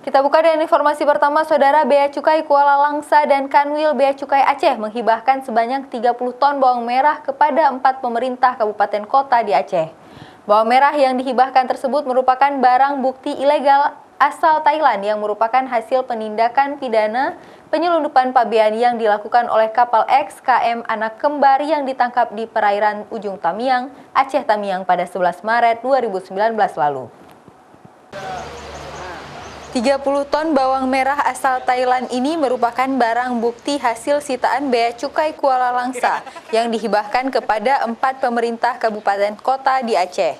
Kita buka dengan informasi pertama, Saudara. Bea Cukai Kuala Langsa dan Kanwil Bea Cukai Aceh menghibahkan sebanyak 30 ton bawang merah kepada 4 pemerintah kabupaten kota di Aceh. Bawang merah yang dihibahkan tersebut merupakan barang bukti ilegal asal Thailand yang merupakan hasil penindakan pidana penyelundupan pabean yang dilakukan oleh kapal X KM Anak Kembar yang ditangkap di perairan Ujung Tamiang, Aceh Tamiang pada 11 Maret 2019 lalu. 30 ton bawang merah asal Thailand ini merupakan barang bukti hasil sitaan Bea Cukai Kuala Langsa yang dihibahkan kepada 4 pemerintah kabupaten kota di Aceh.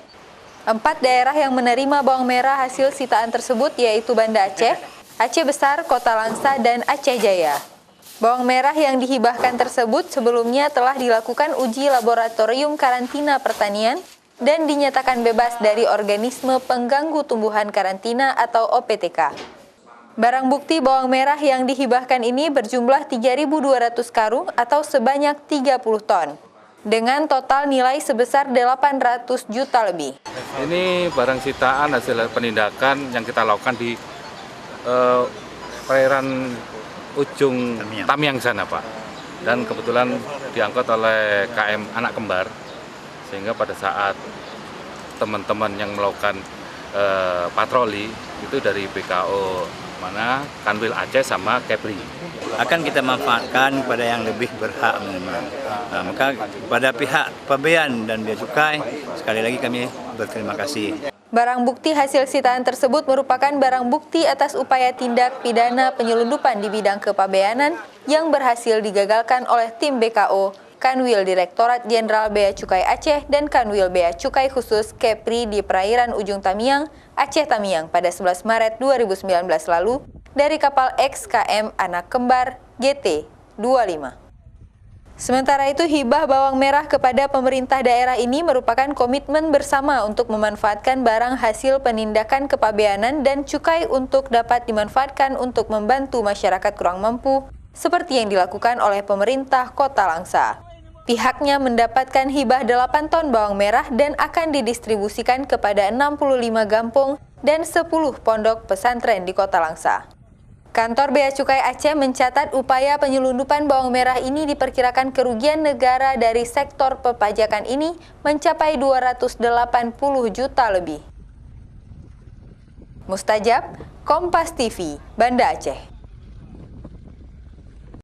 4 daerah yang menerima bawang merah hasil sitaan tersebut yaitu Banda Aceh, Aceh Besar, Kota Langsa, dan Aceh Jaya. Bawang merah yang dihibahkan tersebut sebelumnya telah dilakukan uji laboratorium karantina pertanian dan dinyatakan bebas dari organisme pengganggu tumbuhan karantina atau OPTK. Barang bukti bawang merah yang dihibahkan ini berjumlah 3.200 karung atau sebanyak 30 ton, dengan total nilai sebesar 800 juta lebih. Ini barang sitaan hasil penindakan yang kita lakukan di perairan Ujung Tamiang sana, Pak. Dan kebetulan diangkut oleh KM Anak Kembar, sehingga pada saat teman-teman yang melakukan patroli itu dari BKO Kanwil Aceh sama Kepri akan kita manfaatkan kepada yang lebih berhak menerima. Maka kepada pihak pabean dan bea cukai sekali lagi kami berterima kasih. Barang bukti hasil sitaan tersebut merupakan barang bukti atas upaya tindak pidana penyelundupan di bidang kepabeanan yang berhasil digagalkan oleh tim BKO, Kanwil Direktorat Jenderal Bea Cukai Aceh dan Kanwil Bea Cukai Khusus Kepri di perairan Ujung Tamiang, Aceh Tamiang pada 11 Maret 2019 lalu dari kapal X KM Anak Kembar GT25. Sementara itu, hibah bawang merah kepada pemerintah daerah ini merupakan komitmen bersama untuk memanfaatkan barang hasil penindakan kepabeanan dan cukai untuk dapat dimanfaatkan untuk membantu masyarakat kurang mampu, seperti yang dilakukan oleh pemerintah Kota Langsa. Pihaknya mendapatkan hibah 8 ton bawang merah dan akan didistribusikan kepada 65 gampung dan 10 pondok pesantren di Kota Langsa. Kantor Bea Cukai Aceh mencatat upaya penyelundupan bawang merah ini diperkirakan kerugian negara dari sektor perpajakan ini mencapai 280 juta lebih. Mustajab, Kompas TV, Banda Aceh.